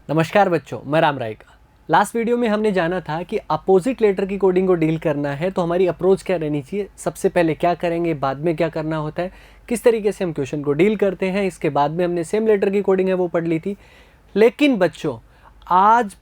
नमस्कार बच्चों, मैं राम राय का। लास्ट वीडियो में हमने जाना था कि अपोजिट लेटर की कोडिंग को डील करना है तो हमारी अप्रोच क्या रहनी चाहिए, सबसे पहले क्या करेंगे, बाद में क्या करना होता है, किस तरीके से हम क्वेश्चन को डील करते हैं। इसके बाद में हमने सेम लेटर की कोडिंग है वो पढ़ ली थी। लेकिन बच्चों, आज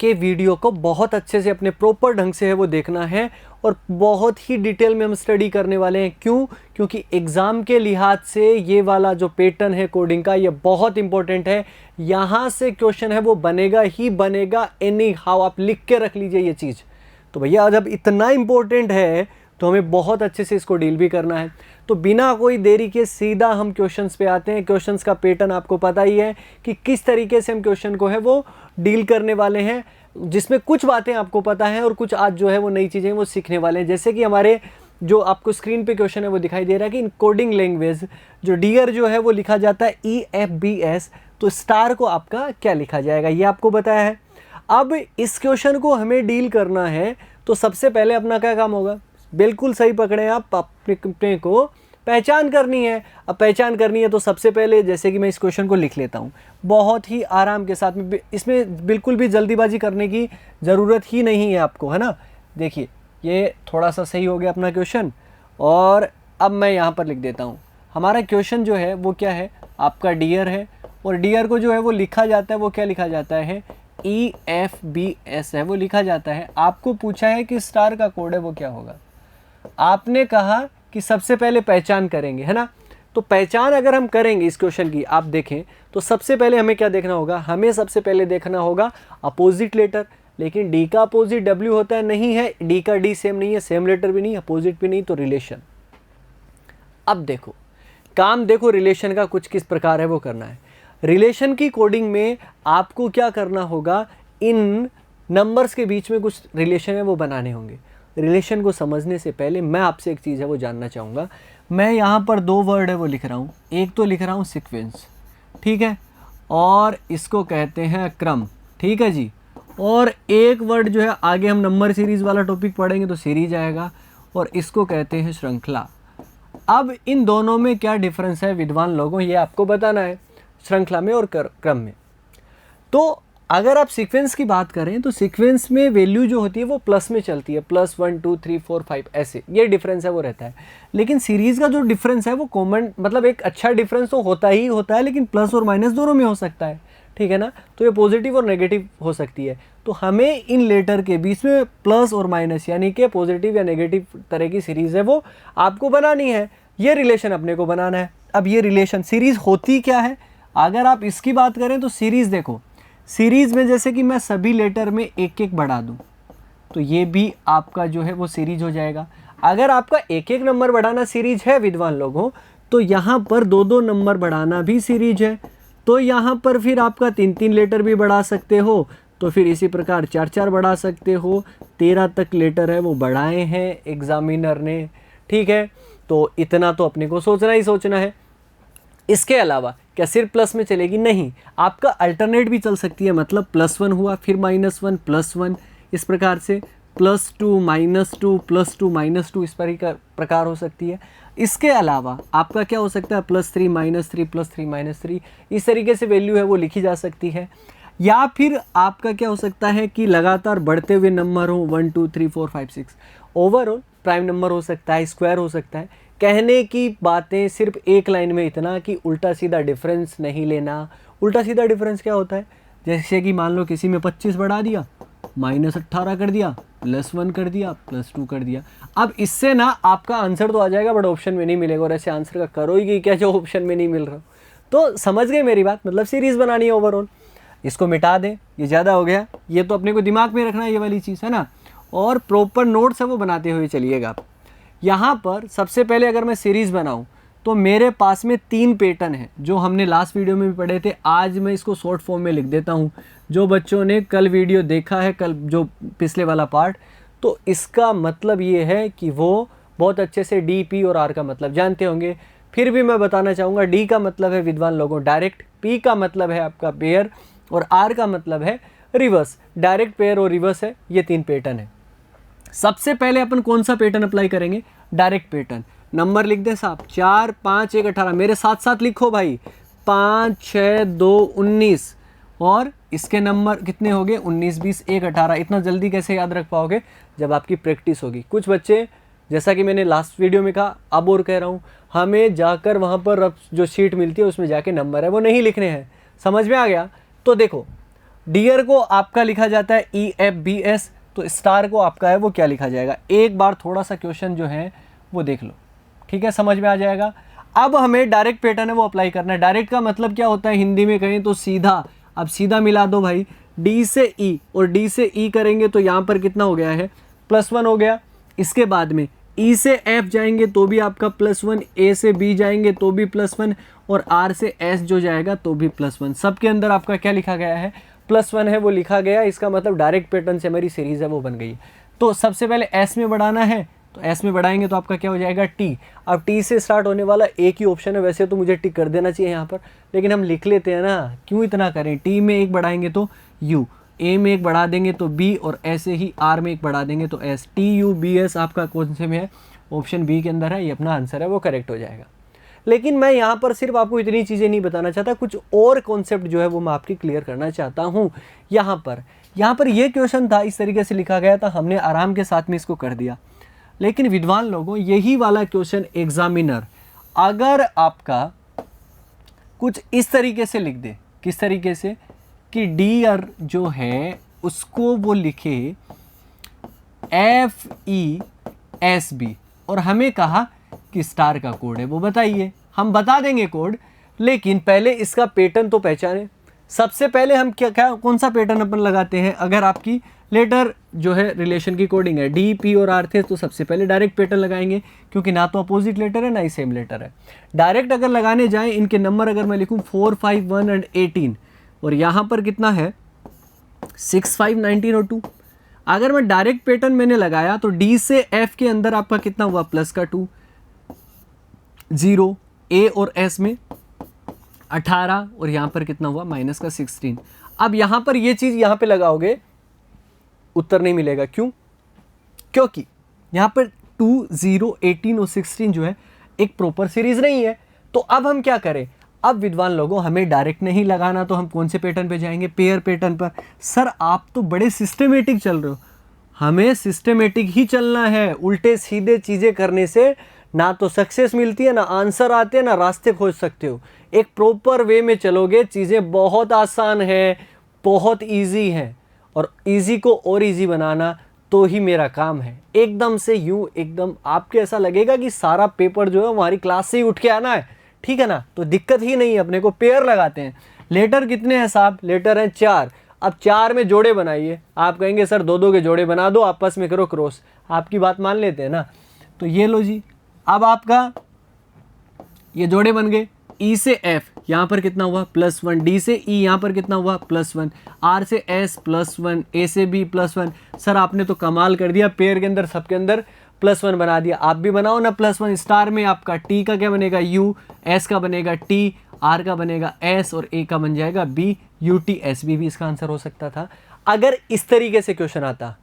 के वीडियो को बहुत अच्छे से अपने प्रॉपर ढंग से है वो देखना है और बहुत ही डिटेल में हम स्टडी करने वाले हैं। क्यों? क्योंकि एग्ज़ाम के लिहाज से ये वाला जो पैटर्न है कोडिंग का, ये बहुत इंपॉर्टेंट है। यहाँ से क्वेश्चन है वो बनेगा ही बनेगा, एनी हाउ। आप लिख के रख लीजिए ये चीज़। तो भैया जब इतना इंपॉर्टेंट है तो हमें बहुत अच्छे से इसको डील भी करना है। तो बिना कोई देरी के सीधा हम क्वेश्चंस पे आते हैं। क्वेश्चंस का पैटर्न आपको पता ही है कि किस तरीके से हम क्वेश्चन को है वो डील करने वाले हैं, जिसमें कुछ बातें आपको पता है और कुछ आज जो है वो नई चीज़ें वो सीखने वाले हैं। जैसे कि हमारे जो आपको स्क्रीन पे क्वेश्चन है वो दिखाई दे रहा है कि इन कोडिंग लैंग्वेज जो डियर जो है वो लिखा जाता है EFBS, तो स्टार को आपका क्या लिखा जाएगा ये आपको बताया है। अब इस क्वेश्चन को हमें डील करना है तो सबसे पहले अपना क्या काम होगा? बिल्कुल सही पकड़े आप, अपने को पहचान करनी है। अब पहचान करनी है तो सबसे पहले जैसे कि मैं इस क्वेश्चन को लिख लेता हूँ बहुत ही आराम के साथ में। इसमें बिल्कुल भी जल्दीबाजी करने की ज़रूरत ही नहीं है आपको, है ना। देखिए ये थोड़ा सा सही हो गया अपना क्वेश्चन। और अब मैं यहाँ पर लिख देता हूँ हमारा क्वेश्चन जो है वो क्या है, आपका डियर है। और डियर को जो है वो लिखा जाता है, वो क्या लिखा जाता है, EFBS है वो लिखा जाता है। आपको पूछा है कि स्टार का कोड है वो क्या होगा। आपने कहा कि सबसे पहले पहचान करेंगे, है ना। तो पहचान अगर हम करेंगे इस क्वेश्चन की, आप देखें तो सबसे पहले हमें क्या देखना होगा, हमें सबसे पहले देखना होगा अपोजिट लेटर। लेकिन डी का अपोजिट W होता है, नहीं है। डी का डी सेम नहीं है, सेम लेटर भी नहीं, अपोजिट भी नहीं, तो रिलेशन। अब देखो काम, देखो रिलेशन का कुछ किस प्रकार है वो करना है। रिलेशन की कोडिंग में आपको क्या करना होगा, इन नंबर्स के बीच में कुछ रिलेशन है वो बनाने होंगे। रिलेशन को समझने से पहले मैं आपसे एक चीज़ है वो जानना चाहूँगा। मैं यहाँ पर दो वर्ड है वो लिख रहा हूँ। एक तो लिख रहा हूँ सीक्वेंस, ठीक है, और इसको कहते हैं क्रम, ठीक है जी। और एक वर्ड जो है आगे हम नंबर सीरीज़ वाला टॉपिक पढ़ेंगे तो सीरीज आएगा, और इसको कहते हैं श्रृंखला। अब इन दोनों में क्या डिफरेंस है विद्वान लोगों, ये आपको बताना है, श्रृंखला में और क्रम में। तो अगर आप सीक्वेंस की बात करें तो सीक्वेंस में वैल्यू जो होती है वो प्लस में चलती है, +1 2 3 4 5 ऐसे, ये डिफरेंस है वो रहता है। लेकिन सीरीज़ का जो डिफरेंस है वो कॉमन, मतलब एक अच्छा डिफरेंस तो होता ही होता है, लेकिन प्लस और माइनस दोनों में हो सकता है, ठीक है ना। तो ये पॉजिटिव और नेगेटिव हो सकती है। तो हमें इन लेटर के बीच में प्लस और माइनस यानी कि पॉजिटिव या नेगेटिव तरह की सीरीज़ है वो आपको बनानी है। ये रिलेशन अपने को बनाना है। अब ये रिलेशन सीरीज़ होती क्या है, अगर आप इसकी बात करें तो सीरीज़ देखो, सीरीज़ में जैसे कि मैं सभी लेटर में एक एक बढ़ा दूं तो ये भी आपका जो है वो सीरीज हो जाएगा। अगर आपका एक एक नंबर बढ़ाना सीरीज है विद्वान लोगों, तो यहाँ पर दो दो नंबर बढ़ाना भी सीरीज है। तो यहाँ पर फिर आपका 3-3 लेटर भी बढ़ा सकते हो, तो फिर इसी प्रकार 4-4 बढ़ा सकते हो। 13 तक लेटर है वो बढ़ाए हैं एग्जामिनर ने, ठीक है। तो इतना तो अपने को सोचना ही सोचना है। इसके अलावा क्या सिर्फ प्लस में चलेगी? नहीं, आपका अल्टरनेट भी चल सकती है। मतलब +1 हुआ, फिर -1 +1, इस प्रकार से +2 -2 +2 -2 इस प्रकार हो सकती है। इसके अलावा आपका क्या हो सकता है, +3 -3 +3 -3, इस तरीके से वैल्यू है वो लिखी जा सकती है। या फिर आपका क्या हो सकता है कि लगातार बढ़ते हुए नंबर हो, 1 2 3 4 5 6, ओवरऑल प्राइम नंबर हो सकता है, स्क्वायर हो सकता है। कहने की बातें सिर्फ एक लाइन में इतना कि उल्टा सीधा डिफरेंस नहीं लेना। उल्टा सीधा डिफरेंस क्या होता है, जैसे कि मान लो किसी में 25 बढ़ा दिया, -18 कर दिया, +1 कर दिया, +2 कर दिया। अब इससे ना आपका आंसर तो आ जाएगा बट ऑप्शन में नहीं मिलेगा, और ऐसे आंसर का करो ही क्या जो ऑप्शन में नहीं मिल रहा। तो समझ गए मेरी बात, मतलब सीरीज़ बनानी है ओवरऑल। इसको मिटा दें, ये ज़्यादा हो गया, ये तो अपने को दिमाग में रखना है ये वाली चीज़, है ना। और प्रॉपर नोट्स है वो बनाते हुए चलिएगा आप। यहाँ पर सबसे पहले अगर मैं सीरीज़ बनाऊँ तो मेरे पास में 3 पैटर्न है जो हमने लास्ट वीडियो में भी पढ़े थे। आज मैं इसको शॉर्ट फॉर्म में लिख देता हूँ। जो बच्चों ने कल वीडियो देखा है, कल जो पिछले वाला पार्ट, तो इसका मतलब ये है कि वो बहुत अच्छे से D, P और R का मतलब जानते होंगे। फिर भी मैं बताना चाहूँगा, D का मतलब है विद्वान लोगों डायरेक्ट, P का मतलब है आपका पेयर, और R का मतलब है रिवर्स। डायरेक्ट, पेयर और रिवर्स है, ये 3 पैटर्न है। सबसे पहले अपन कौन सा पैटर्न अप्लाई करेंगे? Direct pattern. नंबर लिख दे साहब, 4 5 1 18, मेरे साथ साथ लिखो भाई, 5 6 2 19 और इसके नंबर कितने हो गए 19 20 1 18। इतना जल्दी कैसे याद रख पाओगे? जब आपकी प्रैक्टिस होगी। कुछ बच्चे, जैसा कि मैंने लास्ट वीडियो में कहा, अब और कह रहा हूँ, हमें जाकर वहाँ पर अब जो शीट मिलती है उसमें जाके नंबर है वो नहीं लिखने हैं। समझ में आ गया? तो देखो, डियर को आपका लिखा जाता है EFBS, तो स्टार को आपका है वो क्या लिखा जाएगा? एक बार थोड़ा सा क्वेश्चन जो है वो देख लो, ठीक है, समझ में आ जाएगा। अब हमें डायरेक्ट पैटर्न है वो अप्लाई करना है। डायरेक्ट का मतलब क्या होता है हिंदी में कहें तो सीधा। अब सीधा मिला दो भाई, D से E, और D से E करेंगे तो यहाँ पर कितना हो गया है +1 हो गया। इसके बाद में E से F जाएंगे तो भी आपका +1, A से B जाएंगे तो भी +1, और R से S जो जाएगा तो भी +1। सबके अंदर आपका क्या लिखा गया है? +1 है वो लिखा गया। इसका मतलब डायरेक्ट पैटर्न से हमारी सीरीज है वो बन गई। तो सबसे पहले S में बढ़ाना है, तो S में बढ़ाएंगे तो आपका क्या हो जाएगा T। अब T से स्टार्ट होने वाला एक ही ऑप्शन है, वैसे तो मुझे टिक कर देना चाहिए यहाँ पर, लेकिन हम लिख लेते हैं ना, क्यों इतना करें। T में एक बढ़ाएंगे तो U, A में एक बढ़ा देंगे तो B, और ऐसे ही R में एक बढ़ा देंगे तो S। TUBS आपका कौन से में है? ऑप्शन B के अंदर है। ये अपना आंसर है वो करेक्ट हो जाएगा। लेकिन मैं यहाँ पर सिर्फ आपको इतनी चीज़ें नहीं बताना चाहता, कुछ और कॉन्सेप्ट जो है वो मैं आपकी क्लियर करना चाहता हूँ। यहाँ पर ये क्वेश्चन था, इस तरीके से लिखा गया था, हमने आराम के साथ में इसको कर दिया। लेकिन विद्वान लोगों, यही वाला क्वेश्चन एग्जामिनर अगर आपका कुछ इस तरीके से लिख दे, किस तरीके से कि डियर जो है उसको वो लिखे FESB, और हमें कहा कि स्टार का कोड है वो बताइए। हम बता देंगे कोड, लेकिन पहले इसका पैटर्न तो पहचाने। सबसे पहले हम क्या कौन सा पैटर्न अपन लगाते हैं? अगर आपकी लेटर जो है रिलेशन की कोडिंग है, D, P और R थे, तो सबसे पहले डायरेक्ट पैटर्न लगाएंगे, क्योंकि ना तो अपोजिट लेटर है ना ही सेम लेटर है। डायरेक्ट अगर लगाने जाएं, इनके नंबर अगर मैं लिखूं 4, 5, 1 और 18, और यहाँ पर कितना है 6, 5, 19 और 2। अगर मैं डायरेक्ट पैटर्न मैंने लगाया तो D से F के अंदर आपका कितना हुआ +2, 0, A और S में 18, और यहाँ पर कितना हुआ -16। अब यहाँ पर ये चीज़ यहाँ पे लगाओगे, उत्तर नहीं मिलेगा। क्यों? क्योंकि यहाँ पर 2, 0, 18 और 16 जो है एक प्रॉपर सीरीज नहीं है। तो अब हम क्या करें? अब विद्वान लोगों, हमें डायरेक्ट नहीं लगाना, तो हम कौन से पैटर्न पे जाएंगे? पेयर पैटर्न पर। सर आप तो बड़े सिस्टमेटिक चल रहे हो। हमें सिस्टमेटिक ही चलना है। उल्टे सीधे चीज़ें करने से ना तो सक्सेस मिलती है, ना आंसर आते हैं, ना रास्ते खोज सकते हो। एक प्रॉपर वे में चलोगे, चीज़ें बहुत आसान है, बहुत ईजी है, और इजी को और इजी बनाना तो ही मेरा काम है। एकदम से यूं एकदम आपके ऐसा लगेगा कि सारा पेपर जो है हमारी क्लास से ही उठ के आना है, ठीक है ना? तो दिक्कत ही नहीं है। अपने को पेयर लगाते हैं। लेटर कितने हैं साहब? लेटर हैं 4। अब 4 में जोड़े बनाइए। आप कहेंगे सर 2-2 के जोड़े बना दो, आपस में करो क्रॉस। आपकी बात मान लेते हैं ना? तो ये लो जी, अब आपका ये जोड़े बन गए। E से F यहाँ पर कितना हुआ +1, D से E यहाँ पर कितना हुआ +1, R से S +1, A से B +1। सर आपने तो कमाल कर दिया, पेयर के अंदर सबके अंदर +1 बना दिया। आप भी बनाओ ना +1। स्टार में आपका T का क्या बनेगा U, S का बनेगा T, R का बनेगा S, और A का बन जाएगा B, UTSB भी इसका आंसर हो सकता था अगर इस तरीके से क्वेश्चन आता।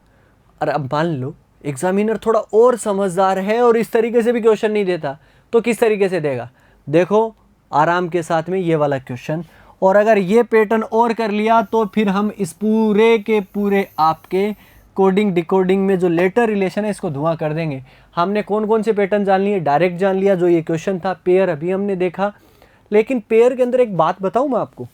और अब मान लो एग्जामिनर थोड़ा और समझदार है और इस तरीके से भी क्वेश्चन नहीं देता, तो किस तरीके से देगा? देखो आराम के साथ में ये वाला क्वेश्चन, और अगर ये पैटर्न और कर लिया तो फिर हम इस पूरे के पूरे आपके कोडिंग डिकोडिंग में जो लेटर रिलेशन है इसको धुआं कर देंगे। हमने कौन कौन से पैटर्न जान लिए? डायरेक्ट जान लिया जो ये क्वेश्चन था, पेयर अभी हमने देखा। लेकिन पेयर के अंदर एक बात बताऊं मैं आपको,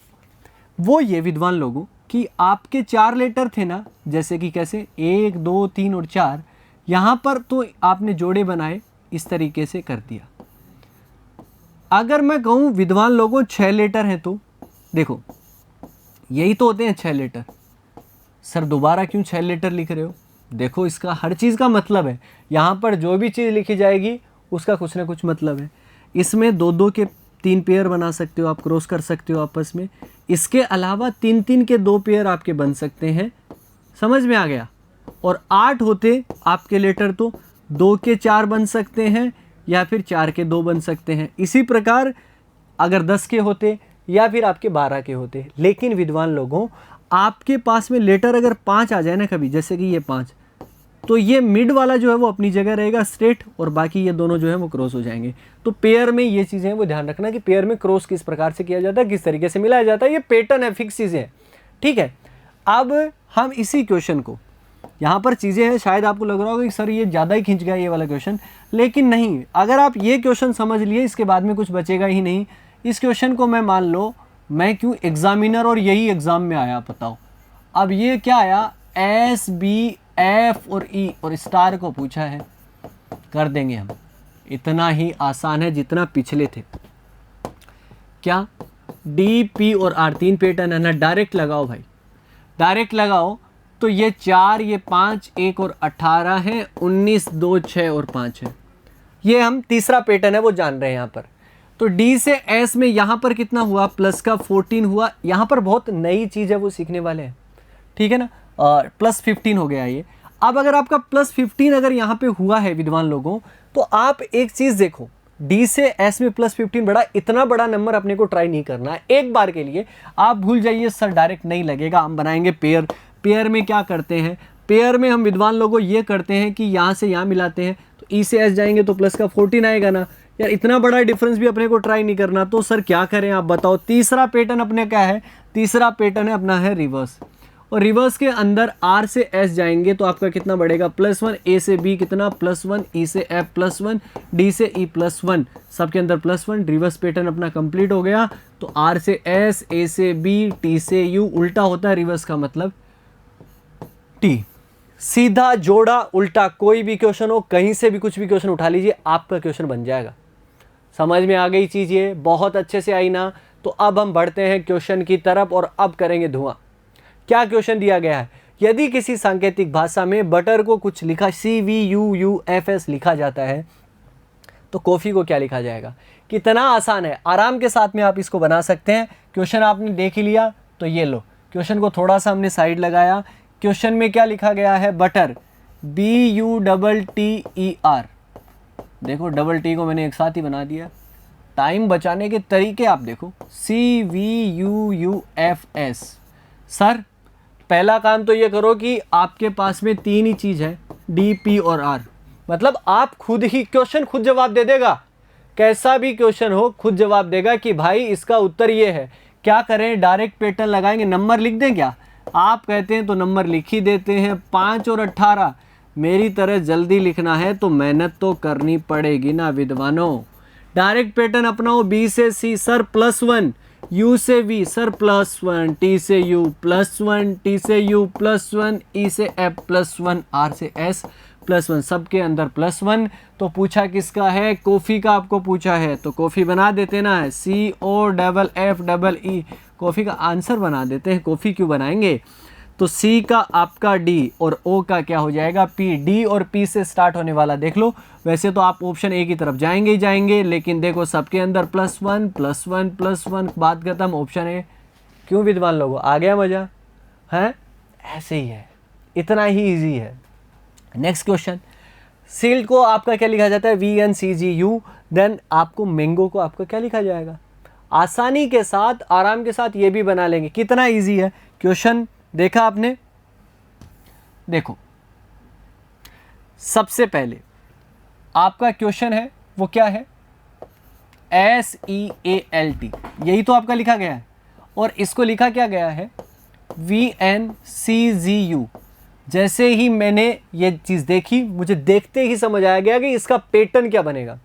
वो ये विद्वान लोगों कि आपके 4 लेटर थे ना, जैसे कि कैसे 1, 2, 3 और 4, यहाँ पर तो आपने जोड़े बनाए, इस तरीके से कर दिया। अगर मैं कहूँ विद्वान लोगों 6 लेटर हैं, तो देखो यही तो होते हैं 6 लेटर। सर दोबारा क्यों 6 लेटर लिख रहे हो? देखो इसका हर चीज़ का मतलब है। यहाँ पर जो भी चीज़ लिखी जाएगी उसका कुछ ना कुछ मतलब है। इसमें 2-2 के 3 पेयर बना सकते हो, आप क्रॉस कर सकते हो आपस में। इसके अलावा 3-3 के 2 पेयर आपके बन सकते हैं। समझ में आ गया? और 8 होते आपके लेटर तो 2 के 4 बन सकते हैं, या फिर 4 के 2 बन सकते हैं। इसी प्रकार अगर 10 के होते या फिर आपके 12 के होते। लेकिन विद्वान लोगों, आपके पास में लेटर अगर 5 आ जाए ना कभी, जैसे कि ये 5, तो ये मिड वाला जो है वो अपनी जगह रहेगा स्ट्रेट, और बाकी ये दोनों जो है वो क्रॉस हो जाएंगे। तो पेयर में ये चीज़ें वो ध्यान रखना कि पेयर में क्रॉस किस प्रकार से किया जाता है, किस तरीके से मिलाया जाता है। ये पैटर्न है, फिक्स चीज़ें हैं, ठीक है, अब हम इसी क्वेश्चन को, यहाँ पर चीज़ें हैं, शायद आपको लग रहा होगा कि सर ये ज़्यादा ही खींच गया ये वाला क्वेश्चन, लेकिन नहीं, अगर आप ये क्वेश्चन समझ लिए इसके बाद में कुछ बचेगा ही नहीं। इस क्वेश्चन को मैं मान लो मैं क्यों एग्जामिनर और यही एग्ज़ाम में आया बताओ। अब ये क्या आया, एस बी एफ और ई और स्टार को पूछा है, कर देंगे हम, इतना ही आसान है जितना पिछले थे। क्या डी पी और आर 3 पैटर्न है ना, डायरेक्ट लगाओ भाई, डायरेक्ट लगाओ। तो ये 4, ये 5, 1 और 18 है, 19, 2, 6 और 5 है। ये हम तीसरा पैटर्न है वो जान रहे हैं यहाँ पर। तो डी से एस में यहाँ पर कितना हुआ, प्लस का 14 हुआ। यहाँ पर बहुत नई चीज़ है वो सीखने वाले हैं, ठीक है ना, प्लस 15 हो गया ये। अब अगर आपका प्लस 15 अगर यहाँ पे हुआ है विद्वान लोगों, तो आप एक चीज़ देखो, डी से एस में प्लस 15 बड़ा, इतना बड़ा नंबर अपने को ट्राई नहीं करना है एक बार के लिए। आप भूल जाइए सर डायरेक्ट नहीं लगेगा, हम बनाएंगे पेयर। पेयर में क्या करते हैं, पेयर में हम विद्वान लोगों ये करते हैं कि यहाँ से यहाँ मिलाते हैं, तो ई से एस जाएंगे तो प्लस का 14 आएगा ना यार, इतना बड़ा डिफरेंस भी अपने को ट्राई नहीं करना। तो सर क्या करें आप बताओ। तीसरा पैटर्न अपने क्या है, तीसरा पैटर्न है अपना है रिवर्स, और रिवर्स के अंदर आर से एस जाएंगे तो आपका कितना बढ़ेगा, +1, ए से बी कितना +1, ई से एफ +1, डी से ई +1, सबके अंदर +1। रिवर्स पैटर्न अपना कंप्लीट हो गया। तो आर से एस, ए से बी, टी से यू, उल्टा होता है रिवर्स का मतलब टी। सीधा जोड़ा उल्टा, कोई भी क्वेश्चन हो, कहीं से भी कुछ भी क्वेश्चन उठा लीजिए, आपका क्वेश्चन बन जाएगा। समझ में आ गई चीज़, ये बहुत अच्छे से आई ना। तो अब हम बढ़ते हैं क्वेश्चन की तरफ और अब करेंगे धुआं। क्या क्वेश्चन दिया गया है, यदि किसी सांकेतिक भाषा में बटर को कुछ लिखा CVUUFS लिखा जाता है तो कॉफ़ी को क्या लिखा जाएगा। कितना आसान है, आराम के साथ में आप इसको बना सकते हैं। क्वेश्चन आपने देख ही लिया, तो ये लो, क्वेश्चन को थोड़ा सा हमने साइड लगाया। क्वेश्चन में क्या लिखा गया है, बटर, BUTTER। देखो डबल टी को मैंने एक साथ ही बना दिया। टाइम बचाने के तरीके आप देखो, CVUUFS। सर पहला काम तो ये करो कि आपके पास में 3 ही चीज़ है, डी, पी और आर। मतलब आप खुद ही क्वेश्चन खुद जवाब दे देगा, कैसा भी क्वेश्चन हो खुद जवाब देगा कि भाई इसका उत्तर ये है। क्या करें, डायरेक्ट पैटर्न लगाएंगे, नंबर लिख दें क्या, आप कहते हैं तो नंबर लिख ही देते हैं। 5 और 18, मेरी तरह जल्दी लिखना है तो मेहनत तो करनी पड़ेगी ना विद्वानों। डायरेक्ट पैटर्न अपनाओ, बी से सी सर +1, यू से वी सर +1, टी से यू +1, टी से यू +1, ई से एफ +1, आर से एस +1, सबके अंदर +1। तो पूछा किसका है, कॉफ़ी का आपको पूछा है, तो कॉफ़ी बना देते ना, COFFEE, कॉफ़ी का आंसर बना देते हैं, कॉफ़ी क्यों बनाएंगे। तो सी का आपका डी और ओ का क्या हो जाएगा, पी। डी और पी से स्टार्ट होने वाला देख लो। वैसे तो आप ऑप्शन ए की तरफ जाएंगे ही जाएंगे, लेकिन देखो सबके अंदर +1 +1 +1, बात खत्म, ऑप्शन ए। क्यों विद्वान लोगों, आ गया मज़ा है, ऐसे ही है, इतना ही ईजी है। नेक्स्ट क्वेश्चन, सील्ड को आपका क्या लिखा जाता है, VNCGU। देन आपको मैंगो को आपका क्या लिखा जाएगा। आसानी के साथ, आराम के साथ ये भी बना लेंगे, कितना ईजी है क्वेश्चन। देखा आपने, देखो सबसे पहले आपका क्वेश्चन है वो क्या है, SEALT, यही तो आपका लिखा गया है। और इसको लिखा क्या गया है, VNCGU। जैसे ही मैंने ये चीज़ देखी, मुझे देखते ही समझ आ गया कि इसका पैटर्न क्या बनेगा।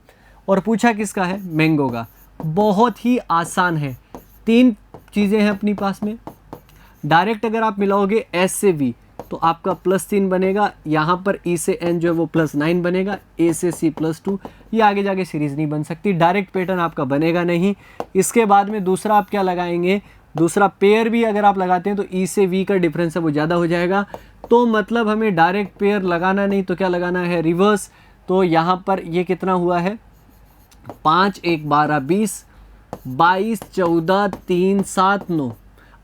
और पूछा किसका है, मैंगो का। बहुत ही आसान है, 3 चीज़ें हैं अपनी पास में। डायरेक्ट अगर आप मिलाओगे S से V तो आपका +3 बनेगा, यहाँ पर E से N जो है वो +9 बनेगा, A से C +2। ये आगे जाके सीरीज़ नहीं बन सकती, डायरेक्ट पैटर्न आपका बनेगा नहीं। इसके बाद में दूसरा आप क्या लगाएंगे, दूसरा पेयर भी अगर आप लगाते हैं तो E से V का डिफरेंस है वो ज़्यादा हो जाएगा। तो मतलब हमें डायरेक्ट पेयर लगाना नहीं, तो क्या लगाना है, रिवर्स। तो यहाँ पर ये कितना हुआ है, 5 1 12 20, 22 14 3 7 9।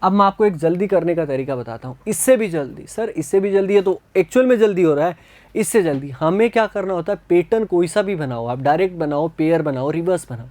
अब मैं आपको एक जल्दी करने का तरीका बताता हूँ, इससे भी जल्दी। सर इससे भी जल्दी है तो एक्चुअल में जल्दी हो रहा है, इससे जल्दी हमें क्या करना होता है, पैटर्न कोई सा भी बनाओ, आप डायरेक्ट बनाओ, पेयर बनाओ, रिवर्स बनाओ,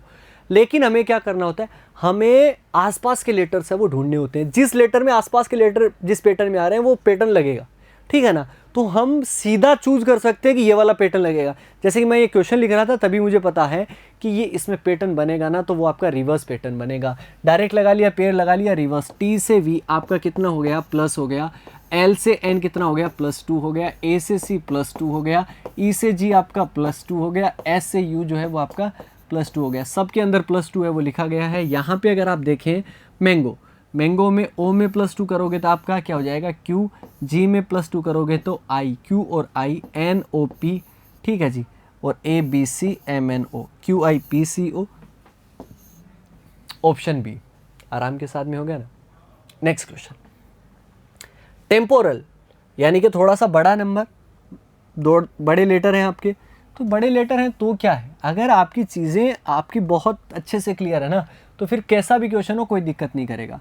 लेकिन हमें क्या करना होता है, हमें आसपास के लेटर्स है वो ढूंढने होते हैं। जिस लेटर में आसपास के लेटर जिस पैटर्न में आ रहे हैं वो पैटर्न लगेगा, ठीक है ना। तो हम सीधा चूज कर सकते हैं कि ये वाला पैटर्न लगेगा। जैसे कि मैं ये क्वेश्चन लिख रहा था तभी मुझे पता है कि ये इसमें पैटर्न बनेगा ना, तो वो आपका रिवर्स पैटर्न बनेगा। डायरेक्ट लगा लिया, पेयर लगा लिया, रिवर्स। टी से वी आपका कितना हो गया, प्लस हो गया। एल से एन कितना हो गया, +2 हो गया। ए से सी +2 हो गया। ई से जी आपका +2 हो गया। एस से यू जो है वो आपका +2 हो गया। सबके अंदर +2 है वो लिखा गया है। यहाँ पे अगर आप देखें मैंगो, मैंगो में ओ में +2 करोगे तो आपका क्या हो जाएगा, क्यू। जी में +2 करोगे तो आई, क्यू और आई, एन ओ पी, ठीक है जी। और A B C M N O, Q I P C O. Option B आराम के साथ में हो गया ना। नेक्स्ट क्वेश्चन, टेम्पोरल यानी कि थोड़ा सा बड़ा नंबर, दो बड़े लेटर हैं आपके, तो बड़े लेटर हैं तो क्या है, अगर आपकी चीज़ें आपकी बहुत अच्छे से क्लियर है ना, तो फिर कैसा भी क्वेश्चन हो कोई दिक्कत नहीं करेगा।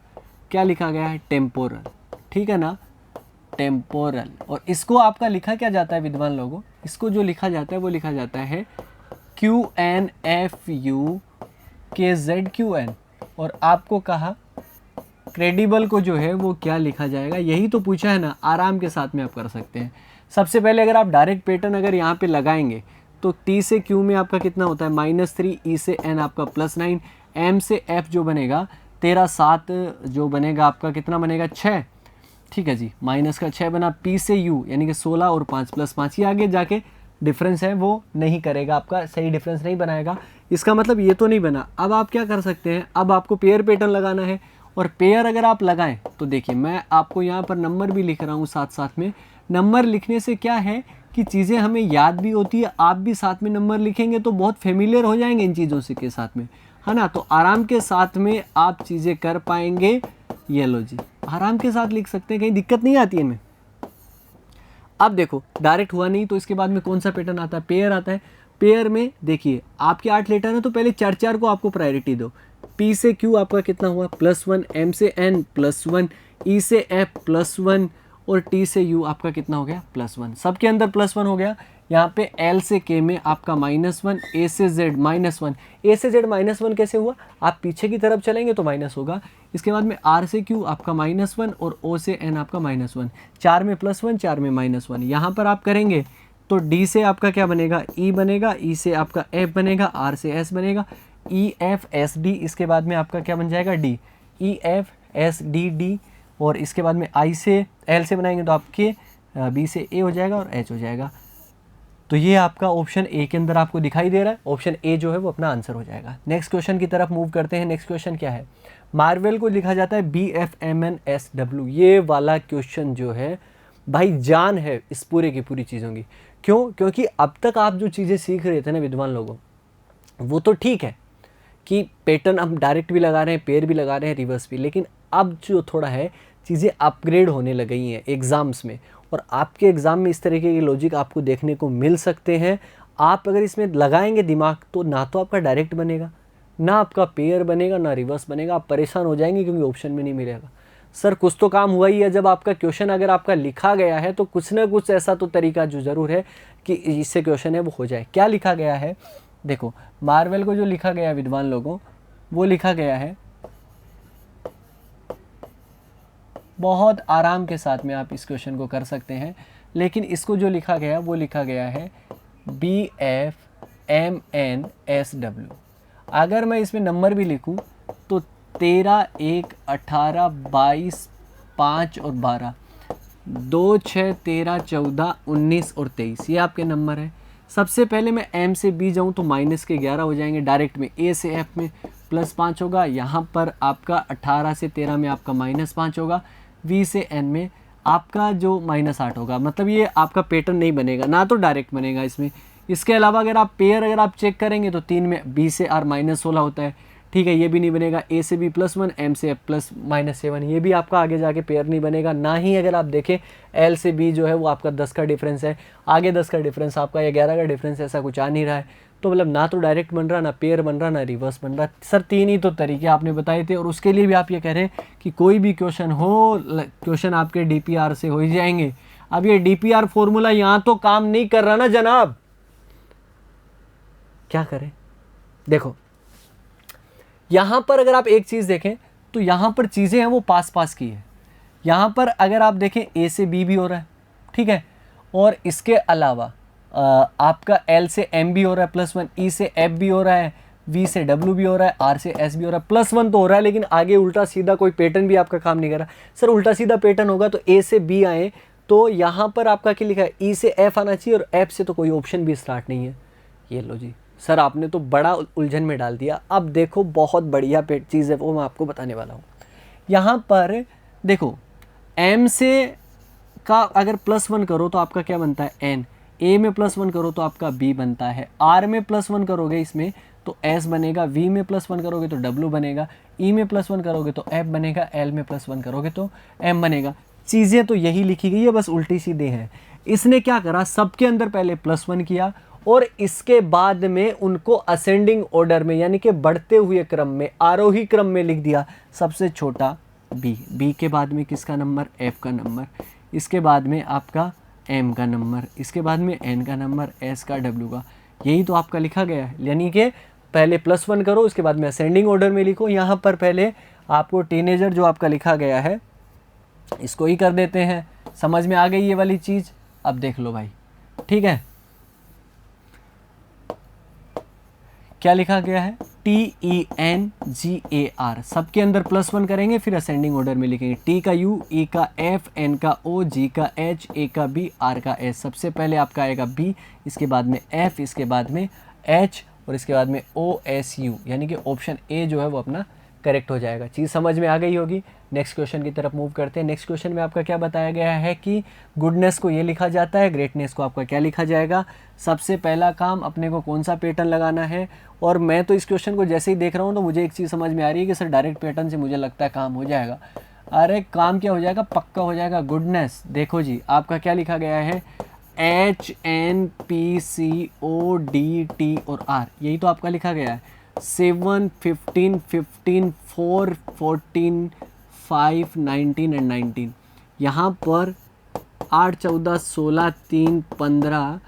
क्या लिखा गया है, टेम्पोरल, ठीक है ना, टेम्पोरल। और इसको आपका लिखा क्या जाता है विद्वान लोगों, इसको जो लिखा जाता है वो लिखा जाता है QNFUKZQN। और आपको कहा क्रेडिबल को जो है वो क्या लिखा जाएगा, यही तो पूछा है ना, आराम के साथ में आप कर सकते हैं। सबसे पहले अगर आप डायरेक्ट पैटर्न अगर यहाँ पे लगाएंगे तो T से Q में आपका कितना होता है, -3, E से N आपका +9, M से F जो बनेगा 13, 7 जो बनेगा आपका कितना बनेगा, 6, ठीक है जी, माइनस का 6 बना। P से U यानी कि 16 और 5 +5, ये आगे जाके डिफरेंस है वो नहीं करेगा, आपका सही डिफरेंस नहीं बनाएगा। इसका मतलब ये तो नहीं बना। अब आप क्या कर सकते हैं, अब आपको पेयर पैटर्न लगाना है। और पेयर अगर आप लगाएं तो देखिए मैं आपको यहाँ पर नंबर भी लिख रहा हूँ साथ साथ में। नंबर लिखने से क्या है कि चीज़ें हमें याद भी होती है, आप भी साथ में नंबर लिखेंगे तो बहुत फेमिलियर हो जाएंगे इन चीज़ों से के साथ में, है ना। तो आराम के साथ में आप चीज़ें कर पाएंगे। ये लो जी, आराम के साथ लिख सकते हैं, कहीं दिक्कत नहीं आती है इनमें। अब देखो डायरेक्ट हुआ नहीं तो इसके बाद में कौन सा पैटर्न आता है, पेयर आता है। पेयर में देखिए आपके 8 लेटर हैं तो पहले 4 को आपको प्रायोरिटी दो। P से Q आपका कितना हुआ, +1, M से N +1, E से F +1 और T से U आपका कितना हो गया, +1। सबके अंदर +1 हो गया। यहाँ पे L से K में आपका -1, A से Z -1। A से Z -1 कैसे हुआ, आप पीछे की तरफ चलेंगे तो माइनस होगा। इसके बाद में R से Q आपका -1 और O से N आपका -1। 4 में +1, 4 में -1। यहाँ पर आप करेंगे तो D से आपका क्या बनेगा, E बनेगा, E से आपका F बनेगा, R से S बनेगा, EFSD। इसके बाद में आपका क्या बन जाएगा, D, EFSDD। और इसके बाद में I से L से बनाएंगे तो आपके B से A हो जाएगा और H हो जाएगा। तो ये आपका ऑप्शन ए के अंदर आपको दिखाई दे रहा है, ऑप्शन ए जो है वो अपना आंसर हो जाएगा। नेक्स्ट क्वेश्चन की तरफ मूव करते हैं। नेक्स्ट क्वेश्चन क्या है, मार्वेल को लिखा जाता है BFMNSW। ये वाला क्वेश्चन जो है भाई जान है इस पूरे की पूरी चीज़ों की। क्यों, क्योंकि अब तक आप जो चीज़ें सीख रहे थे ना विद्वान लोगों, वो तो ठीक है कि पैटर्न हम डायरेक्ट भी लगा रहे हैं, पेयर भी लगा रहे हैं, रिवर्स भी, लेकिन अब जो थोड़ा है चीज़ें अपग्रेड होने लग गई हैं एग्ज़ाम्स में। और आपके एग्ज़ाम में इस तरीके के लॉजिक आपको देखने को मिल सकते हैं। आप अगर इसमें लगाएंगे दिमाग तो ना तो आपका डायरेक्ट बनेगा, ना आपका पेयर बनेगा, ना रिवर्स बनेगा। आप परेशान हो जाएंगे क्योंकि ऑप्शन में नहीं मिलेगा। सर कुछ तो काम हुआ ही है, जब आपका क्वेश्चन अगर आपका लिखा गया है तो कुछ ना कुछ ऐसा तो तरीका जो ज़रूर है कि इससे क्वेश्चन है वो हो जाए। क्या लिखा गया है, देखो मार्वेल को जो लिखा गया है विद्वान लोगों, वो लिखा गया है बहुत आराम के साथ में, आप इस क्वेश्चन को कर सकते हैं। लेकिन इसको जो लिखा गया वो लिखा गया है BFMNSW। अगर मैं इसमें नंबर भी लिखूं तो 13, 1, 18, 22, 5 और 12, 2, 6, 13, 14, 19 और 23, ये आपके नंबर है। सबसे पहले मैं M से B जाऊं तो -11 हो जाएंगे। डायरेक्ट में A से F में +5 होगा। यहाँ पर आपका 18 से 13 में आपका -5 होगा। V से N में आपका जो -8 होगा। मतलब ये आपका पैटर्न नहीं बनेगा, ना तो डायरेक्ट बनेगा इसमें। इसके अलावा अगर आप पेयर अगर आप चेक करेंगे तो 3 में B से R -16 होता है, ठीक है, ये भी नहीं बनेगा। A से B +1, M से F +7, ये भी आपका आगे जाके पेयर नहीं बनेगा। ना ही अगर आप देखें L से B जो है वो आपका 10 का डिफरेंस है, आगे 10 का डिफरेंस, आपका 11 का डिफरेंस, ऐसा कुछ आ नहीं रहा है। तो मतलब ना तो डायरेक्ट बन रहा, ना पेयर बन रहा, ना रिवर्स बन रहा। सर 3 ही तो तरीके आपने बताए थे, और उसके लिए भी आप ये कह रहे हैं कि कोई भी क्वेश्चन हो, क्वेश्चन आपके DPR से हो ही जाएंगे। अब ये DPR फॉर्मूला यहाँ तो काम नहीं कर रहा ना जनाब, क्या करें। देखो यहाँ पर अगर आप एक चीज़ देखें तो यहाँ पर चीज़ें हैं वो पास पास की है। यहाँ पर अगर आप देखें A से B भी हो रहा है, ठीक है। और इसके अलावा आपका L से M भी हो रहा है +1, E से F भी हो रहा है, V से W भी हो रहा है, R से S भी हो रहा है, +1 तो हो रहा है, लेकिन आगे उल्टा सीधा कोई पैटर्न भी आपका काम नहीं कर रहा। सर उल्टा सीधा पैटर्न होगा तो A से B आए, तो यहाँ पर आपका क्या लिखा है, E से F आना चाहिए, और F से तो कोई ऑप्शन भी स्टार्ट नहीं है। ये लो जी सर, आपने तो बड़ा उलझन में डाल दिया। अब देखो बहुत बढ़िया चीज़ है वो मैं आपको बताने वाला हूँ। यहाँ पर देखो M से का अगर +1 करो तो आपका क्या बनता है N, A में +1 करो तो आपका B बनता है, R में +1 करोगे इसमें तो S बनेगा, V में +1 करोगे तो W बनेगा, E में +1 करोगे तो F बनेगा, L में +1 करोगे तो M बनेगा। चीज़ें तो यही लिखी गई है, बस उल्टी सीधे हैं। इसने क्या करा, सबके अंदर पहले +1 किया और इसके बाद में उनको असेंडिंग ऑर्डर में यानी कि बढ़ते हुए क्रम में, आरोही क्रम में लिख दिया। सबसे छोटा B के बाद में किसका नंबर, F का नंबर, इसके बाद में आपका M का नंबर, इसके बाद में N का नंबर, S का, W का। यही तो आपका लिखा गया है। यानी कि पहले +1 करो, उसके बाद में असेंडिंग ऑर्डर में लिखो। यहाँ पर पहले आपको टीनेजर जो आपका लिखा गया है इसको ही कर देते हैं। समझ में आ गई ये वाली चीज़? अब देख लो भाई, ठीक है। क्या लिखा गया है, TENGAR, सबके अंदर +1 करेंगे, फिर असेंडिंग ऑर्डर में लिखेंगे। T का U, E का F, N का O, G का H, A का B, R का S। सबसे पहले आपका आएगा B, इसके बाद में F, इसके बाद में H और इसके बाद में OSU, यानी कि ऑप्शन A जो है वो अपना करेक्ट हो जाएगा। चीज़ समझ में आ गई होगी। नेक्स्ट क्वेश्चन की तरफ मूव करते हैं। नेक्स्ट क्वेश्चन में आपका क्या बताया गया है कि गुडनेस को ये लिखा जाता है, ग्रेटनेस को आपका क्या लिखा जाएगा। सबसे पहला काम अपने को कौन सा पैटर्न लगाना है, और मैं तो इस क्वेश्चन को जैसे ही देख रहा हूँ तो मुझे एक चीज़ समझ में आ रही है कि सर डायरेक्ट पैटर्न से मुझे लगता है काम हो जाएगा। अरे काम क्या हो जाएगा, पक्का हो जाएगा। गुडनेस देखो जी, आपका क्या लिखा गया है, HNPCODT और R, यही तो आपका लिखा गया है। 7, 15, 15, 4, 14, 5, 19 एंड 19। यहाँ पर 8, 14, 16, 3, 15,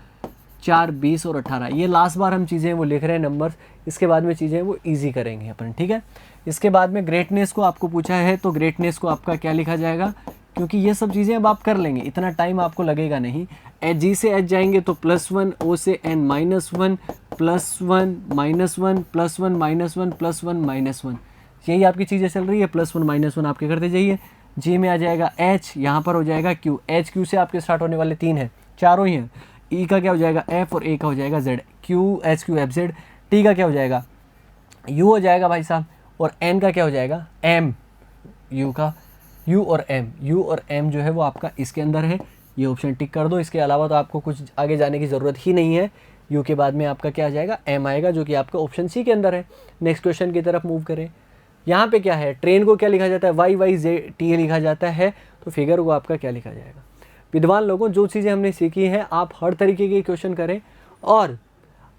4, 20 और 18, ये लास्ट बार हम चीज़ें वो लिख रहे हैं नंबर्स। इसके बाद में चीज़ें वो इजी करेंगे अपन, ठीक है। इसके बाद में ग्रेटनेस को आपको पूछा है, तो ग्रेटनेस को आपका क्या लिखा जाएगा, क्योंकि ये सब चीज़ें अब आप कर लेंगे, इतना टाइम आपको लगेगा नहीं। G से H जाएंगे तो +1, O से N -1, +1 -1 +1 -1 +1 -1, यही आपकी चीज़ें चल रही है। +1 -1 आपके करते जाइए। G में आ जाएगा H, यहाँ पर हो जाएगा Q, H Q से आपके स्टार्ट होने वाले 3 हैं, चारों ही हैं। E का क्या हो जाएगा F और A का हो जाएगा Z, Q H Q F Z। T का क्या हो जाएगा U हो जाएगा भाई साहब, और N का क्या हो जाएगा M, U का U और M जो है वो आपका इसके अंदर है। ये ऑप्शन टिक कर दो। इसके अलावा तो आपको कुछ आगे जाने की ज़रूरत ही नहीं है। U के बाद में आपका क्या आ जाएगा, M आएगा, जो कि आपका ऑप्शन C के अंदर है। नेक्स्ट क्वेश्चन की तरफ मूव करें। यहाँ पे क्या है, ट्रेन को क्या लिखा जाता है, YYZT लिखा जाता है, तो फिगर को आपका क्या लिखा जाएगा। विद्वान लोगों, जो चीज़ें हमने सीखी हैं आप हर तरीके के क्वेश्चन करें, और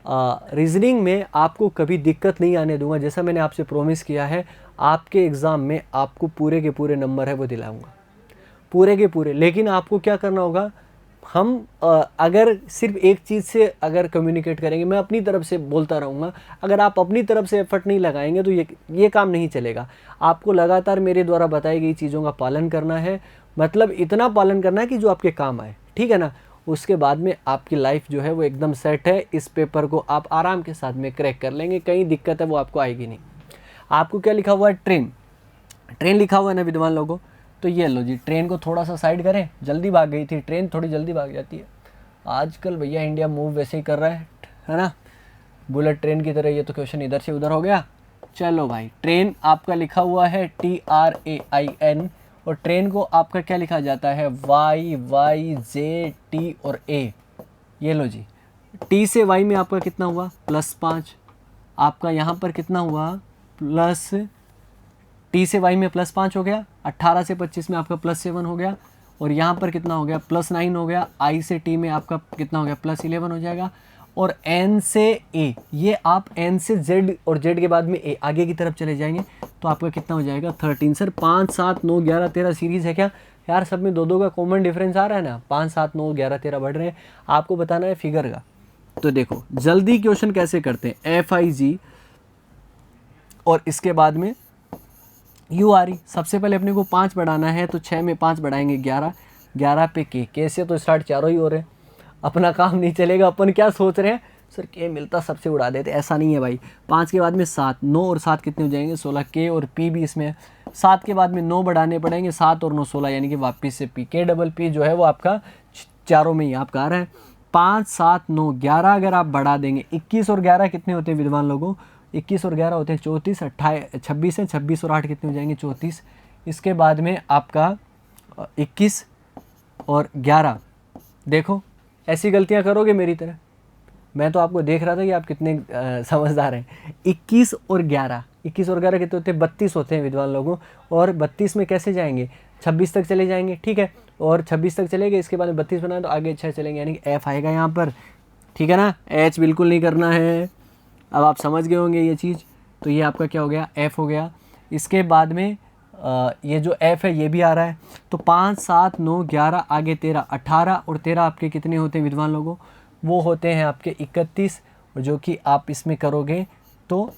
रीजनिंग में आपको कभी दिक्कत नहीं आने दूंगा। जैसा मैंने आपसे प्रॉमिस किया है, आपके एग्ज़ाम में आपको पूरे के पूरे नंबर है वो दिलाऊंगा, पूरे के पूरे। लेकिन आपको क्या करना होगा, हम अगर सिर्फ एक चीज़ से अगर कम्युनिकेट करेंगे, मैं अपनी तरफ से बोलता रहूँगा, अगर आप अपनी तरफ से एफर्ट नहीं लगाएंगे तो ये काम नहीं चलेगा। आपको लगातार मेरे द्वारा बताई गई चीज़ों का पालन करना है, मतलब इतना पालन करना है कि जो आपके काम आए, ठीक है ना। उसके बाद में आपकी लाइफ जो है वो एकदम सेट है। इस पेपर को आप आराम के साथ में क्रैक कर लेंगे, कहीं दिक्कत है वो आपको आएगी नहीं। आपको क्या लिखा हुआ है, ट्रेन, ट्रेन लिखा हुआ है ना विद्वान लोगों, तो ये लो जी, ट्रेन को थोड़ा सा साइड करें। जल्दी भाग गई थी ट्रेन, थोड़ी जल्दी भाग जाती है आजकल भैया, इंडिया मूव वैसे ही कर रहा है ना, बुलेट ट्रेन की तरह। ये तो क्वेश्चन इधर से उधर हो गया। चलो भाई, ट्रेन आपका लिखा हुआ है TRAIN, और ट्रेन को आपका क्या लिखा जाता है, YYZT और A। ये लो जी, T से Y में आपका कितना हुआ, +5, आपका यहाँ पर कितना हुआ, प्लस, T से Y में +5 हो गया, 18 से 25 में आपका +7 हो गया, और यहाँ पर कितना हो गया, +9 हो गया। I से T में आपका कितना हो गया, +11 हो जाएगा। और N से A, ये आप N से Z और Z के बाद में A आगे की तरफ चले जाएंगे तो आपका कितना हो जाएगा, 13। सर 5, 7, 9, 11, 13 सीरीज़ है क्या यार, सब में 2-2 का कॉमन डिफरेंस आ रहा है ना, 5, 7, 9, 11, 13 बढ़ रहे हैं। आपको बताना है फिगर का। तो देखो जल्दी क्वेश्चन कैसे करते हैं, FIG और इसके बाद में URE। सबसे पहले अपने को 5 बढ़ाना है, तो 6 में 5 बढ़ाएंगे 11, 11 पे के से तो स्टार्ट चारों ही हो रहे हैं, अपना काम नहीं चलेगा। अपन क्या सोच रहे हैं, सर के मिलता सबसे उड़ा देते, ऐसा नहीं है भाई। 5 के बाद में 7, 9 और 7 कितने हो जाएंगे 16, के और पी भी इसमें है। 7 के बाद में 9 बढ़ाने पड़ेंगे, 7 और 9 16, यानी कि वापस से पी, के डबल पी जो है वो आपका चारों में ही आपका आ रहा है। 5 7 9 11 अगर आप बढ़ा देंगे, 21 और 11 कितने होते हैं विद्वान लोगों, 21 और 11 होते हैं 34, 28 26 है, 26 और 8 कितने हो जाएंगे 34। इसके बाद में आपका 21 और 11, देखो ऐसी गलतियां करोगे मेरी तरह, मैं तो आपको देख रहा था कि आप कितने समझदार हैं। 21 और 11 कितने होते हैं 32 होते हैं विद्वान लोगों, और 32 में कैसे जाएंगे 26 तक चले जाएंगे, ठीक है, और 26 तक चले गए, इसके बाद में 32 बनाए तो आगे 6 चलेंगे, यानी कि एफ आएगा यहाँ पर, ठीक है ना। एच बिल्कुल नहीं करना है, अब आप समझ गए होंगे ये चीज़। तो ये आपका क्या हो गया, एफ हो गया। इसके बाद में ये जो एफ है ये भी आ रहा है, तो 5 7 9 11 आगे 13, 18 और 13 आपके कितने होते हैं विद्वान लोगों, वो होते हैं आपके 31, और जो कि आप इसमें करोगे तो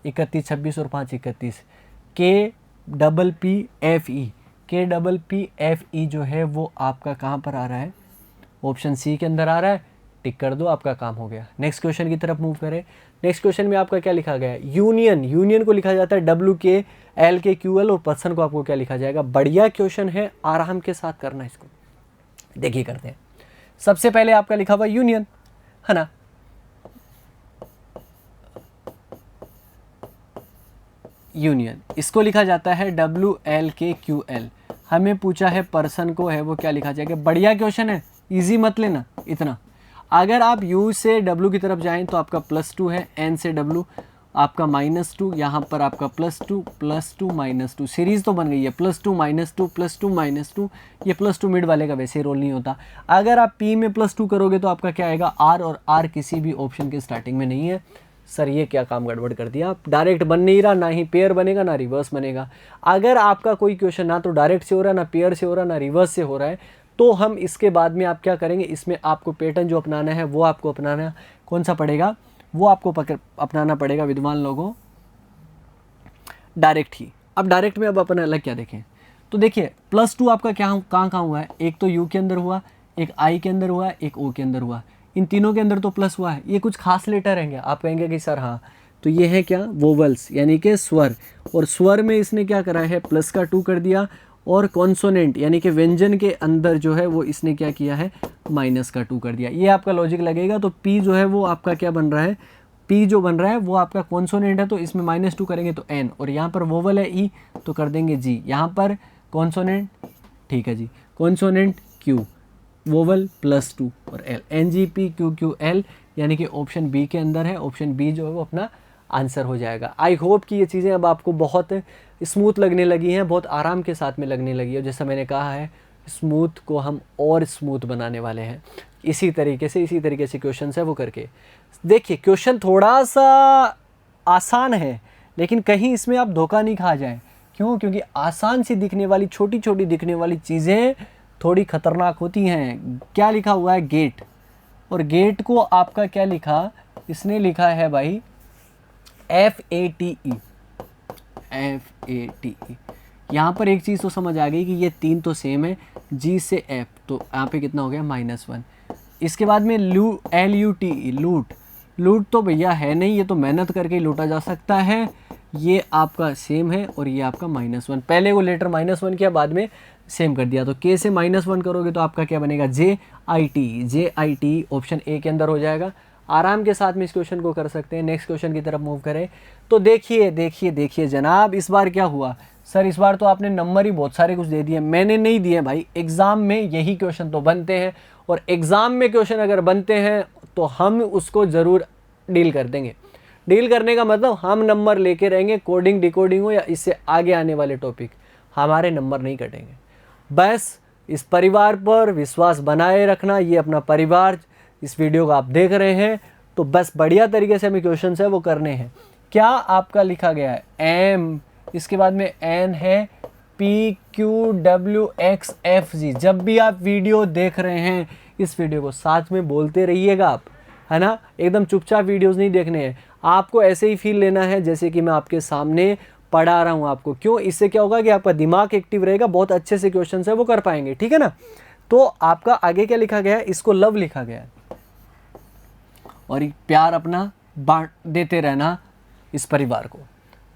31 26 और 5 31, के डबल पी एफ ई, के डबल पी एफ ई जो है वो आपका कहाँ पर आ रहा है, ऑप्शन सी के अंदर आ रहा है, टिक कर दो, आपका काम हो गया। नेक्स्ट क्वेश्चन की तरफ मूव करें। नेक्स्ट क्वेश्चन में आपका क्या लिखा गया है, यूनियन, यूनियन को लिखा जाता है डब्ल्यू के एल के क्यू एल, और पर्सन को आपको क्या लिखा जाएगा। बढ़िया क्वेश्चन है, आराम के साथ करना इसको, देखिए करते हैं। सबसे पहले आपका लिखा हुआ यूनियन है ना, यूनियन इसको लिखा जाता है डब्ल्यू एल के क्यू एल। हमें पूछा है पर्सन को है वो क्या लिखा जाएगा। बढ़िया क्वेश्चन है, इजी मत लेना इतना। अगर आप u से w की तरफ जाएं तो आपका +2 है, n से w आपका -2, यहाँ पर आपका +2 +2 -2, सीरीज़ तो बन गई है, +2 -2 +2 -2। ये +2 मिड वाले का वैसे रोल नहीं होता। अगर आप p में +2 करोगे तो आपका क्या आएगा r, और r किसी भी ऑप्शन के स्टार्टिंग में नहीं है। सर ये क्या काम गड़बड़ कर दिया आप, डायरेक्ट बन नहीं रहा, ना ही पेयर बनेगा ना रिवर्स बनेगा। अगर आपका कोई क्वेश्चन ना तो डायरेक्ट से हो रहा है, ना पेयर से हो रहा है, ना रिवर्स से हो रहा है, तो हम इसके बाद में आप क्या करेंगे, इसमें आपको पैटर्न जो अपनाना है वो आपको अपनाना कौन सा पड़ेगा, वो आपको अपनाना पड़ेगा विद्वान लोगों, डायरेक्ट ही। अब डायरेक्ट में अब अपन अलग क्या देखें, तो देखिए +2 आपका क्या कहाँ हुआ है, एक तो u के अंदर हुआ, एक i के अंदर हुआ, एक o के अंदर हुआ, इन तीनों के अंदर तो प्लस हुआ है। ये कुछ खास लेटर हैं क्या, आप कहेंगे कि सर हाँ, तो ये है क्या, वोवल्स यानी कि स्वर, और स्वर में इसने क्या करा है +2 कर दिया, और कॉन्सोनेंट यानी कि व्यंजन के अंदर जो है वो इसने क्या किया है -2 कर दिया। ये आपका लॉजिक लगेगा। तो p जो है वो आपका क्या बन रहा है, p जो बन रहा है वो आपका कॉन्सोनेंट है, तो इसमें -2 करेंगे तो n, और यहाँ पर वोवल है e तो कर देंगे g, यहाँ पर कॉन्सोनेंट, ठीक है जी, कॉन्सोनेंट q, वोवल +2 और l, NGPQQL, यानी कि ऑप्शन बी के अंदर है। ऑप्शन बी जो है वो अपना आंसर हो जाएगा। आई होप कि ये चीज़ें अब आपको बहुत स्मूथ लगने लगी हैं, बहुत आराम के साथ में लगने लगी है। जैसा मैंने कहा है, स्मूथ को हम और स्मूथ बनाने वाले हैं इसी तरीके से क्वेश्चन है वो करके। देखिए क्वेश्चन थोड़ा सा आसान है, लेकिन कहीं इसमें आप धोखा नहीं खा जाएं। क्यों, क्योंकि आसान सी दिखने वाली, छोटी छोटी दिखने वाली चीज़ें थोड़ी खतरनाक होती हैं। क्या लिखा हुआ है, गेट, और गेट को आपका क्या लिखा, इसने लिखा है भाई FATE, यहाँ पर एक चीज़ तो समझ आ गई कि ये 3 तो सेम है, G से F, तो यहाँ पे कितना हो गया -1। इसके बाद में LUTE, लूट तो भैया है नहीं, ये तो मेहनत करके ही लूटा जा सकता है। ये आपका सेम है और ये आपका -1, पहले वो लेटर -1 किया, बाद में सेम कर दिया। तो K से -1 करोगे तो आपका क्या बनेगा, JIT, ऑप्शन ए के अंदर हो जाएगा। आराम के साथ में इस क्वेश्चन को कर सकते हैं। नेक्स्ट क्वेश्चन की तरफ मूव करें तो देखिए जनाब, इस बार क्या हुआ, सर इस बार तो आपने नंबर ही बहुत सारे कुछ दे दिए। मैंने नहीं दिए भाई, एग्ज़ाम में यही क्वेश्चन तो बनते हैं, और एग्ज़ाम में क्वेश्चन अगर बनते हैं तो हम उसको ज़रूर डील कर देंगे। डील करने का मतलब हम नंबर लेके रहेंगे, कोडिंग डिकोडिंग हो या इससे आगे आने वाले टॉपिक, हमारे नंबर नहीं कटेंगे। बस इस परिवार पर विश्वास बनाए रखना, ये अपना परिवार, इस वीडियो को आप देख रहे हैं तो बस बढ़िया तरीके से हमें क्वेश्चन है वो करने हैं। क्या आपका लिखा गया है M, इसके बाद में N है PQWXFG। जब भी आप वीडियो देख रहे हैं, इस वीडियो को साथ में बोलते रहिएगा आप, है ना, एकदम चुपचाप वीडियोस नहीं देखने हैं। आपको ऐसे ही फील लेना है जैसे कि मैं आपके सामने पढ़ा रहा हूँ आपको। क्यों, इससे क्या होगा कि आपका दिमाग एक्टिव रहेगा, बहुत अच्छे से क्वेश्चन है वो कर पाएंगे, ठीक है ना। तो आपका आगे क्या लिखा गया है, इसको लव लिखा गया है, और एक प्यार अपना बांट देते रहना इस परिवार को,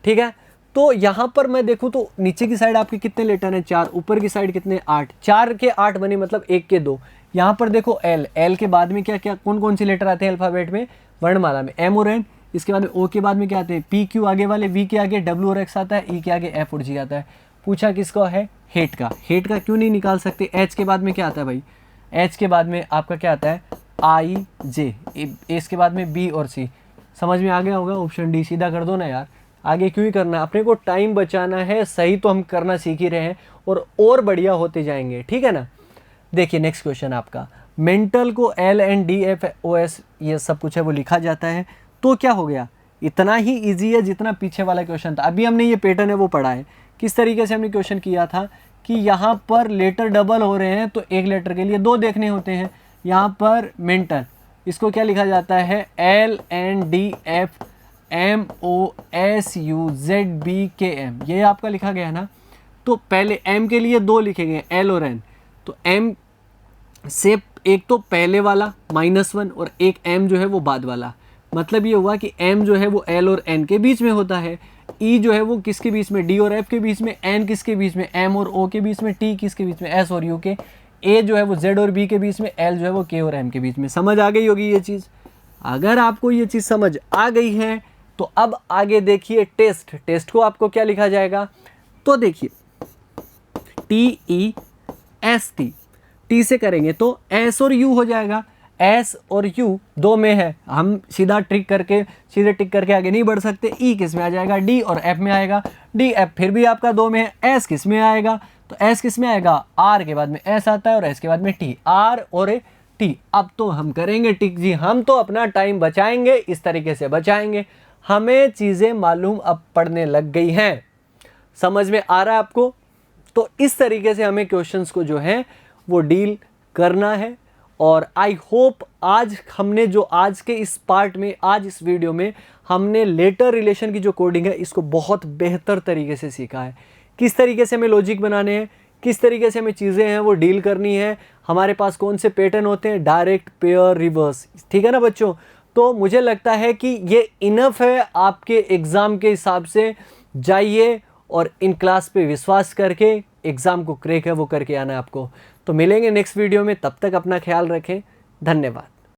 ठीक है। तो यहाँ पर मैं देखूँ तो नीचे की साइड आपके कितने लेटर हैं, 4, ऊपर की साइड कितने, 8, 4 के 8 बने, मतलब 1 के 2। यहाँ पर देखो एल के बाद में क्या क्या कौन कौन से लेटर आते हैं अल्फ़ाबेट में, वर्णमाला में, एम और एन, इसके बाद में ओ के बाद में क्या आते हैं, पी क्यू आगे वाले, वी के आगे डब्ल्यू और एक्स आता है, ई के आगे एफ और जी आता है। पूछा किसका है, हेट का। हेट का क्यों नहीं निकाल सकते, एच के बाद में क्या आता है भाई, एच के बाद में आपका क्या आता है, आई जे, इसके बाद में बी और सी। समझ में आ गया होगा, ऑप्शन डी सीधा कर दो ना यार, आगे क्यों ही करना, अपने को टाइम बचाना है, सही तो हम करना सीख ही रहे हैं और बढ़िया होते जाएंगे, ठीक है ना। देखिए नेक्स्ट क्वेश्चन आपका, मेंटल को L N D F O S ये सब कुछ है वो लिखा जाता है, तो क्या हो गया, इतना ही ईजी है जितना पीछे वाला क्वेश्चन था। अभी हमने ये पैटर्न है वो पढ़ा है, किस तरीके से हमने क्वेश्चन किया था कि यहाँ पर लेटर डबल हो रहे हैं तो एक लेटर के लिए 2 देखने होते हैं। यहाँ पर मेंटल, इसको क्या लिखा जाता है, L N D F M O S U Z B K M, ये आपका लिखा गया है ना। तो पहले एम के लिए 2 लिखे गए, एल और एन, तो एम से एक तो पहले वाला -1 और एक एम जो है वो बाद वाला, मतलब ये हुआ कि एम जो है वो एल और एन के बीच में होता है, ई जो है वो किसके बीच में, डी और एफ के बीच में, एन किसके बीच में, एम और ओ के बीच में, टी किसके बीच में, एस और यू के, ए जो है वो जेड और बी के बीच में, एल जो है वो के और एम के बीच में। समझ आ गई होगी ये चीज़। अगर आपको ये चीज़ समझ आ गई है तो अब आगे देखिए टेस्ट। टेस्ट को आपको क्या लिखा जाएगा, तो देखिए TEST, टी से करेंगे तो एस और यू हो जाएगा, एस और यू 2 में है, हम सीधा टिक करके आगे नहीं बढ़ सकते। ई किस में आ जाएगा, डी और एफ में आएगा, डी एफ फिर भी आपका 2 में है, एस किस में आएगा, तो एस किस में आएगा, आर के बाद में एस आता है और एस के बाद में टी, आर और टी। अब तो हम करेंगे टिक जी, हम तो अपना टाइम बचाएंगे, इस तरीके से बचाएंगे, हमें चीज़ें मालूम अब पड़ने लग गई हैं, समझ में आ रहा है आपको। तो इस तरीके से हमें क्वेश्चंस को जो है वो डील करना है। और आई होप आज हमने जो आज के इस पार्ट में, आज इस वीडियो में हमने लेटर रिलेशन की जो कोडिंग है इसको बहुत बेहतर तरीके से सीखा है, किस तरीके से हमें लॉजिक बनाने हैं, किस तरीके से हमें चीज़ें हैं वो डील करनी है, हमारे पास कौन से पैटर्न होते हैं, डायरेक्ट, पेयर, रिवर्स, ठीक है ना बच्चों। तो मुझे लगता है कि ये इनफ है आपके एग्ज़ाम के हिसाब से। जाइए और इन क्लास पे विश्वास करके एग्ज़ाम को क्रैक है वो करके आना है आपको। तो मिलेंगे नेक्स्ट वीडियो में, तब तक अपना ख्याल रखें, धन्यवाद।